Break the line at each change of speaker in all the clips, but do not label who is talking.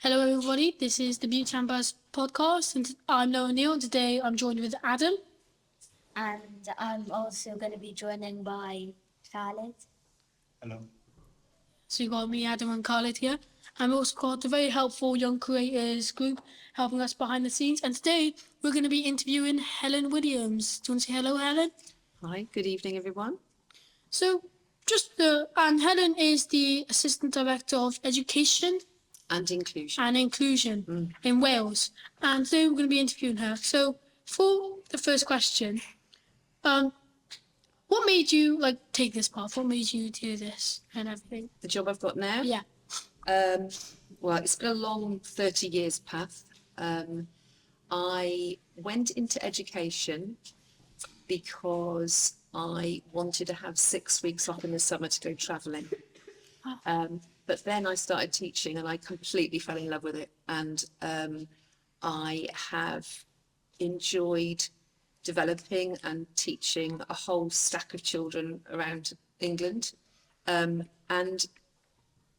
Hello, everybody. This is the Butetown podcast, and I'm Noah Neal. Today, I'm joined with Adam.
And I'm also going to be joining by Khaled.
Hello.
So you got me, Adam, and Khalid here. I'm also got a very helpful young creators group helping us behind the scenes. And today, we're going to be interviewing Helen Williams. Do you want to say hello, Helen?
Hi, good evening, everyone.
So, and Helen is the Assistant Director of Education
And inclusion.
and Inclusion in Wales. And today, we're going to be interviewing her. So, for the first question, what made you take this path? What made you do this and everything?
The job I've got now?
Yeah.
Well, it's been a long 30 years path. I went into education because I wanted to have 6 weeks off in the summer to go travelling. But then I started teaching and I completely fell in love with it. And I have enjoyed developing and teaching a whole stack of children around England. And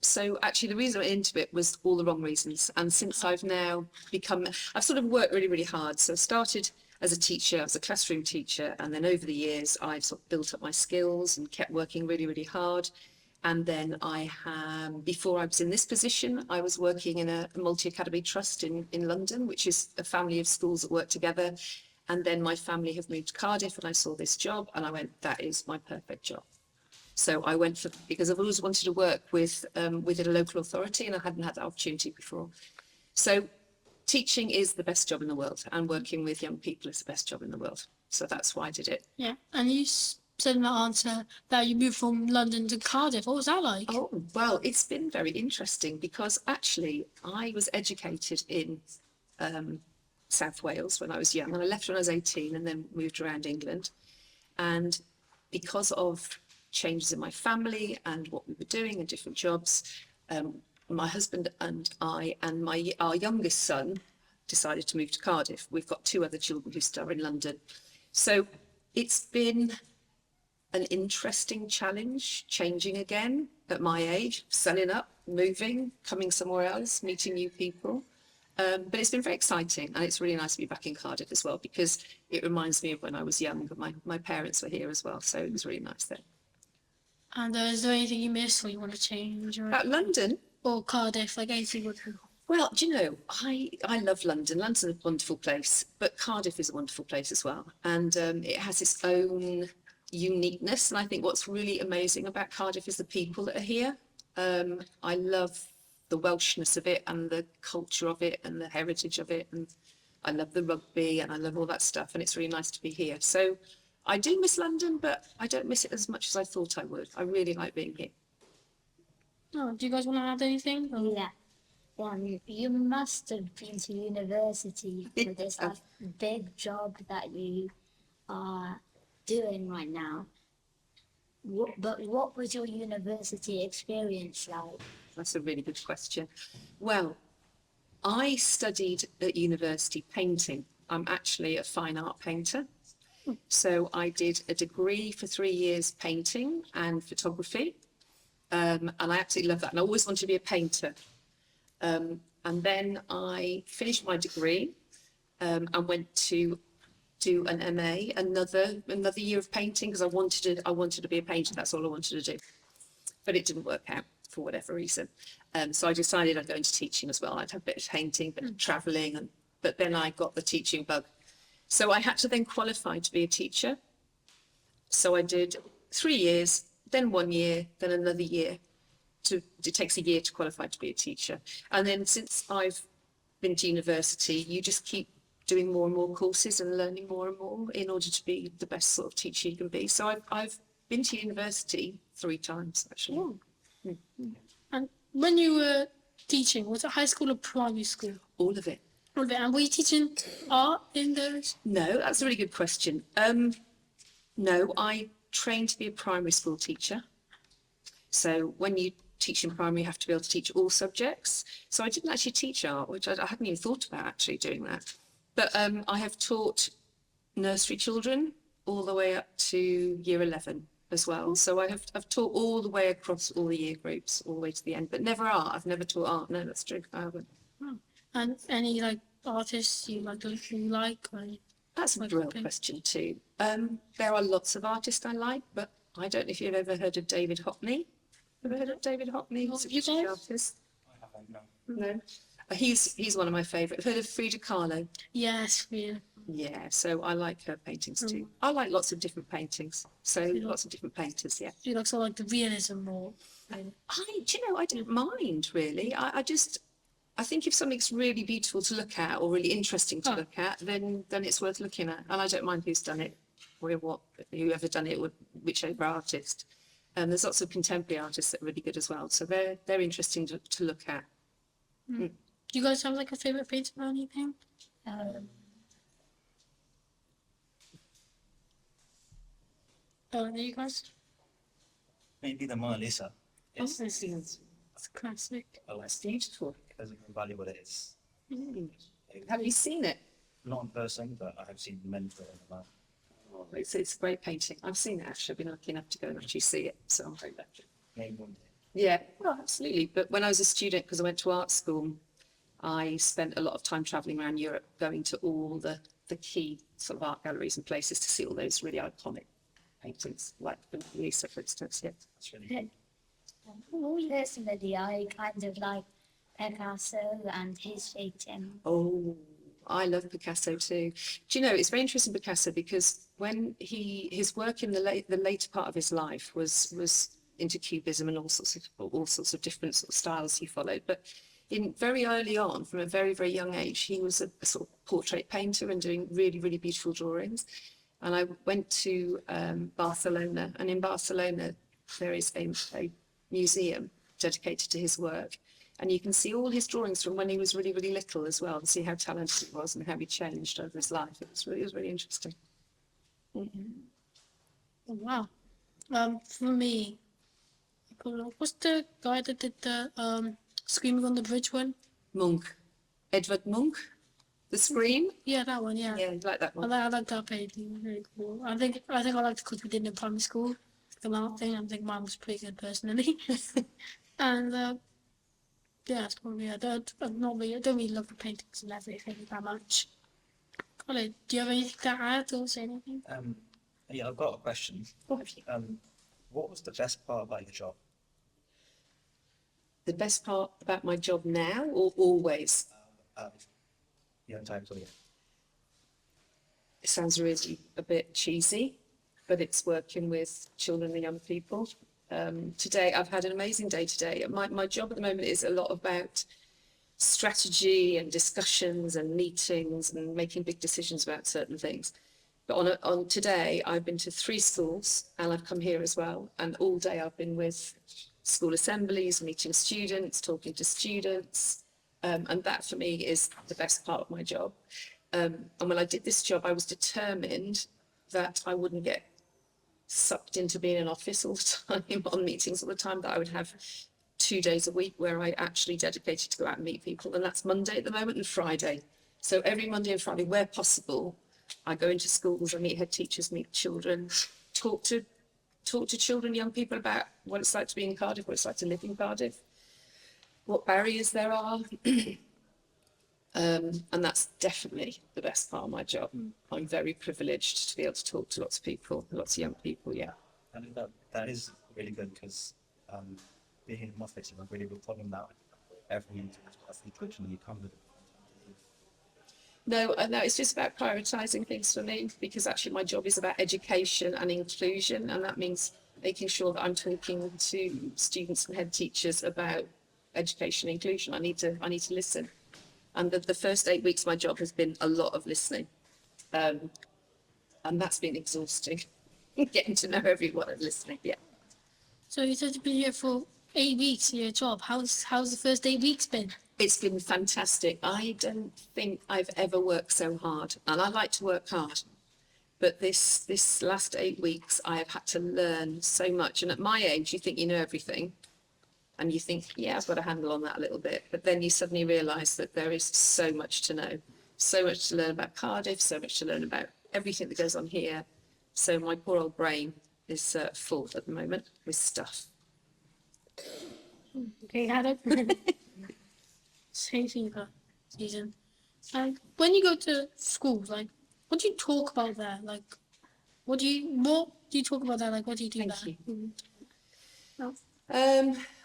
so actually the reason I went into it was all the wrong reasons. And since I've sort of worked really, really hard. So I started as a teacher, as a classroom teacher, and then over the years I've sort of built up my skills and kept working really, really hard. And then before I was in this position, I was working in a multi-academy trust in London, which is a family of schools that work together. And then my family have moved to Cardiff and I saw this job and I went, that is my perfect job. So I went because I've always wanted to work within a local authority and I hadn't had that opportunity before. So teaching is the best job in the world and working with young people is the best job in the world. So that's why I did it.
Yeah. And you said in that answer that you moved from London to Cardiff. What was that like?
Oh, well, it's been very interesting because actually I was educated in South Wales when I was young and I left when I was 18 and then moved around England. And because of changes in my family and what we were doing and different jobs, my husband and I and our youngest son decided to move to Cardiff. We've got 2 other children who still are in London. So it's been an interesting challenge, changing again at my age, selling up, moving, coming somewhere else, meeting new people. But it's been very exciting and it's really nice to be back in Cardiff as well because it reminds me of when I was young, but my parents were here as well. So it was really nice there.
And is there anything you miss or you want to change?
About London?
Or Cardiff, like anything would be.
Well, do you know, I love London. London's a wonderful place, but Cardiff is a wonderful place as well. And it has its own uniqueness. And I think what's really amazing about Cardiff is the people that are here. I love the Welshness of it and the culture of it and the heritage of it. And I love the rugby and I love all that stuff. And it's really nice to be here. So I do miss London, but I don't miss it as much as I thought I would. I really like being here.
Oh, do you guys want to add anything? Or?
Yeah. You must have been to university for this big job that you are doing right now. But what was your university experience like?
That's a really good question. Well, I studied at university painting. I'm actually a fine art painter. So I did a degree for 3 years painting and photography. And I absolutely love that. And I always wanted to be a painter. And then I finished my degree and went to do an MA, another year of painting because I wanted to be a painter. That's all I wanted to do. But it didn't work out for whatever reason. So I decided I'd go into teaching as well. I'd have a bit of painting, a bit of travelling, but then I got the teaching bug. So I had to then qualify to be a teacher. So I did 3 years, then 1 year, then another year. It takes a year to qualify to be a teacher. And then since I've been to university, you just keep doing more and more courses and learning more and more in order to be the best sort of teacher you can be. So I've been to university 3 times, actually.
Oh. And when you were teaching, was it high school or primary school?
All of it.
All of it. And were you teaching art in those?
No, that's a really good question. No, I trained to be a primary school teacher. So when you teach in primary, you have to be able to teach all subjects. So I didn't actually teach art, which I hadn't even thought about actually doing that. But I have taught nursery children all the way up to year 11 as well. So I've taught all the way across all the year groups, all the way to the end, but never art. I've never taught art. No, that's true. I haven't.
And any like artists you like? Or,
That's a
like,
real
okay.
question too. There are lots of artists I like, but I don't know if you've ever heard of David Hockney. Ever heard of David Hockney?
Not
He's a
you
British
guys?
artist.
I haven't, no.
No. He's one of my favourite. Heard of Frida Kahlo?
Yes, yeah.
Yeah, so I like her paintings too.
Mm.
I like lots of different paintings. So
You like-
lots of different painters, yeah.
She likes all like the realism more. Maybe.
Do you know, I don't mind really. I think if something's really beautiful to look at or really interesting to
Oh.
look at, then it's worth looking at. And I don't mind who's done it, or whoever done it, with whichever artist. And there's lots of contemporary artists that are really good as well. So they're interesting to look at.
Do you guys have like a favorite painter or anything? Do you guys?
Maybe the Mona Lisa. Yes.
Oh, it's a classic.
I like
It's beautiful.
because of how valuable it is.
Mm. Have you seen it?
Not in person, but I have seen men draw it about.
Oh, it's a great painting. I've seen it actually. I've been lucky enough to go and actually see it. So I'm very lucky.
Maybe one day.
Yeah, well, absolutely. But when I was a student, because I went to art school, I spent a lot of time travelling around Europe, going to all the key sort of art galleries and places to see all those really iconic paintings, like the Mona Lisa, for instance. Yeah.
That's really good.
Personally, I kind of like Picasso and his painting.
Oh, I love Picasso too. Do you know, it's very interesting, Picasso, because when his work in the later part of his life was into cubism and all sorts of different sort of styles he followed. But in very early on, from a very, very young age, he was a sort of portrait painter and doing really, really beautiful drawings. And I went to Barcelona, and in Barcelona there is a museum dedicated to his work. And you can see all his drawings from when he was really, really little as well, and see how talented he was and how he changed over his life. It was really interesting. Mm-hmm.
Oh, wow. For me, what's the guy that did the Screaming on the Bridge one?
Munch, Edvard Munch, The Scream.
Yeah, that one. Yeah.
Yeah, you like that one.
I like that painting. Very cool. I think I liked it because we did it in primary school. The art thing. I think mine was pretty good personally. And yeah, it's probably I don't really love the paintings and everything that much. Colin, do you have anything to add or say anything?
Yeah, I've got a question.
What have you?
What was the best part about your job?
The best part about my job now or always?
Your entire career.
It sounds really a bit cheesy, but it's working with children and young people. Today, I've had an amazing day today. My job at the moment is a lot about strategy and discussions and meetings and making big decisions about certain things. But on today, I've been to 3 schools and I've come here as well. And all day I've been with school assemblies, meeting students, talking to students. And that for me is the best part of my job. And when I did this job, I was determined that I wouldn't get sucked into being in an office all the time, on meetings all the time, that I would have 2 days a week where I actually dedicated to go out and meet people. And that's Monday at the moment and Friday. So every Monday and Friday, where possible, I go into schools, I meet head teachers, meet children, talk to children, young people about what it's like to be in Cardiff, what it's like to live in Cardiff, what barriers there are. And that's definitely the best part of my job. I'm very privileged to be able to talk to lots of people, lots of young people, yeah.
I think that is really good because being in an office is a really good problem that every question you come with.
No, it's just about prioritising things for me, because actually my job is about education and inclusion, and that means making sure that I'm talking to students and head teachers about education and inclusion. I need to listen. And the first 8 weeks, my job has been a lot of listening. And that's been exhausting, getting to know everyone and listening, yeah.
So you said you've been here for 8 weeks in your job. How's the first 8 weeks been?
It's been fantastic. I don't think I've ever worked so hard, and I like to work hard. But this last 8 weeks, I have had to learn so much. And at my age, you think you know everything. And you think, yeah, I've got a handle on that a little bit. But then you suddenly realise that there is so much to know, so much to learn about Cardiff, so much to learn about everything that goes on here. So my poor old brain is full at the moment with stuff.
Okay, had it. Same thing. season. And when you go to schools, like, what do you talk about there? Like, what do you talk about there? Like, what do you do
Thank
there?
you.
No.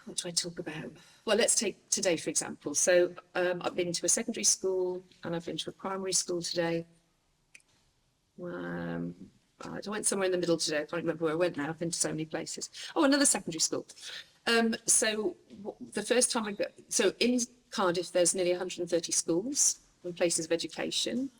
What do I talk about? Well, let's take today, for example. So I've been to a secondary school and I've been to a primary school today. I went somewhere in the middle today. I can't remember where I went now. I've been to so many places. Oh, another secondary school. The first time so in Cardiff, there's nearly 130 schools and places of education.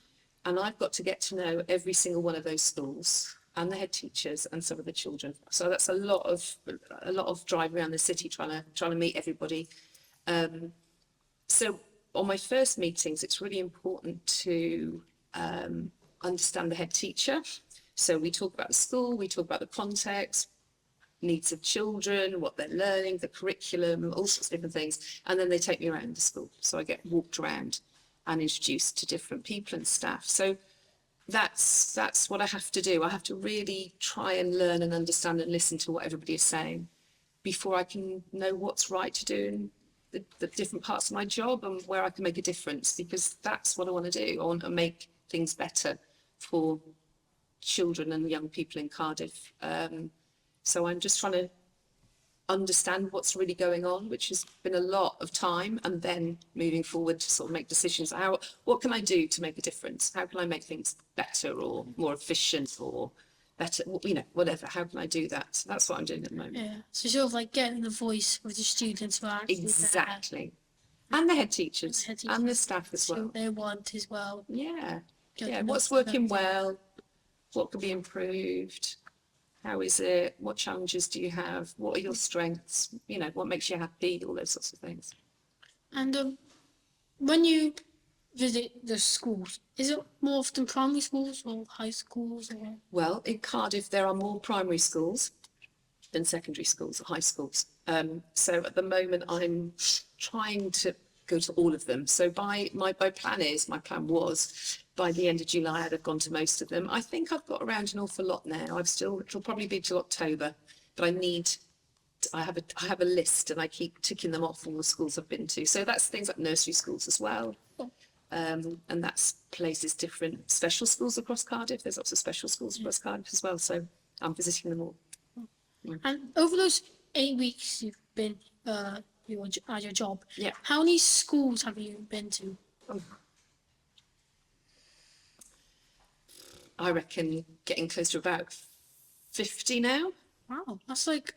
And I've got to get to know every single one of those schools and the head teachers and some of the children. So that's a lot of driving around the city trying to meet everybody. So on my first meetings, it's really important to understand the head teacher. So we talk about the school, we talk about the context, needs of children, what they're learning, the curriculum, all sorts of different things. And then they take me around the school. So I get walked around and introduced to different people and staff. So that's what I have to do. I have to really try and learn and understand and listen to what everybody is saying before I can know what's right to do in the different parts of my job and where I can make a difference, because that's what I want to do. I want to make things better for children and young people in Cardiff. So I'm just trying to understand what's really going on, which has been a lot of time, and then moving forward to sort of make decisions. What can I do to make a difference? How can I make things better or more efficient or better, whatever. How can I do that? So that's what I'm doing at the moment.
Yeah. So sort of like getting the voice with the students who are actually there.
Exactly. And the head teachers
And the head
and the
teachers.
staff as
So
well.
they want as well.
Yeah.
Get
Yeah.
to know
What's
them
working
better.
well? What could be improved? How is it? What challenges do you have? What are your strengths? What makes you happy? All those sorts of things.
And when you visit the schools, is it more often primary schools or high schools or?
Well, in Cardiff, there are more primary schools than secondary schools or high schools. So at the moment, I'm trying to go to all of them. So my plan was by the end of July, I'd have gone to most of them. I think I've got around an awful lot now. It'll probably be till October, but I have a list and I keep ticking them off all the schools I've been to. So that's things like nursery schools as well. And that's places different special schools across Cardiff. There's lots of special schools across Cardiff as well. So I'm visiting them all.
And over those 8 weeks you've been at your job,
Yeah.
how many schools have you been to?
I reckon getting close to about 50 now.
Wow, that's like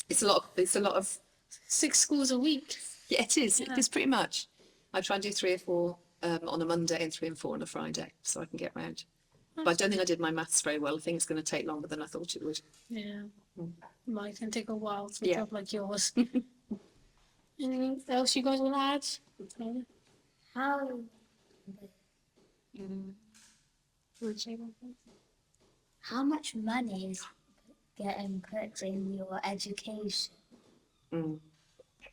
It's a lot of
6 schools a week.
yeah, it is.
Yeah.
It is pretty much. I try and do 3 or 4 on a Monday and 3 and 4 on a Friday, so I can get round. But I don't think I did my maths very well. I think it's going to take longer than I thought it would.
Yeah, might can take a while for a
Yeah.
job like yours. Anything else you guys want to add?
How how much money is getting put in your education?
Mm.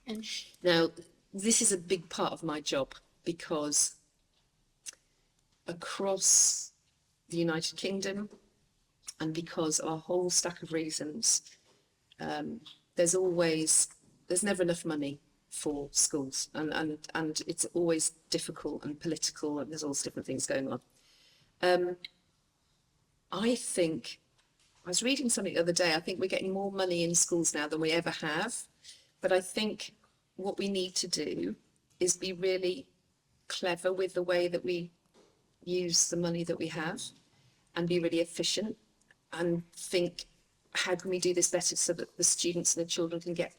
And
Now, this is a big part of my job because across the United Kingdom and because of a whole stack of reasons, there's never enough money for schools and it's always difficult and political and there's all sorts of different things going on. I think, I was reading something the other day, I think we're getting more money in schools now than we ever have. But I think what we need to do is be really clever with the way that we use the money that we have and be really efficient and think, how can we do this better so that the students and the children can get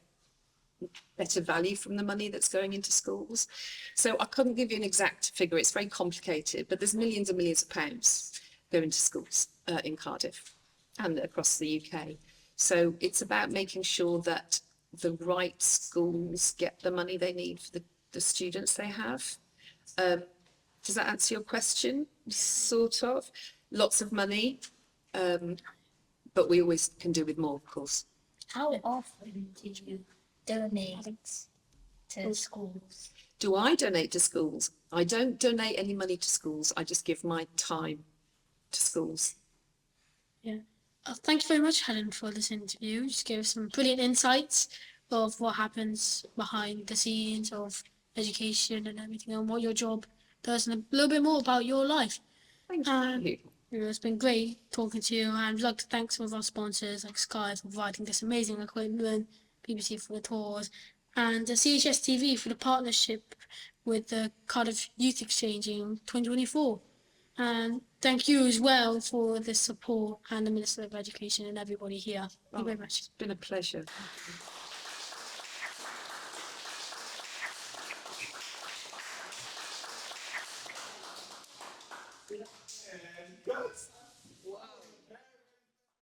better value from the money that's going into schools? So I couldn't give you an exact figure, it's very complicated, but there's millions and millions of pounds going to schools in Cardiff and across the UK. So it's about making sure that the right schools get the money they need for the students they have. Does that answer your question? Sort of. Lots of money, but we always can do with more, of course.
How often do you donate to schools?
Do I donate to schools? I don't donate any money to schools. I just give my time to schools.
yeah, thank you very much, Helen, for this interview. You just gave us some brilliant insights of what happens behind the scenes of education and everything, and what your job us a little bit more about your life.
Thank
Um,
you.
It's been great talking to you, and I'd like to thank some of our sponsors like Sky for providing this amazing equipment, BBC for the tours, and CHS TV for the partnership with the Cardiff Youth Exchange in 2024. And thank you as well for the support, and the Minister of Education and everybody here. Thank you very much.
It's been a pleasure.
Good.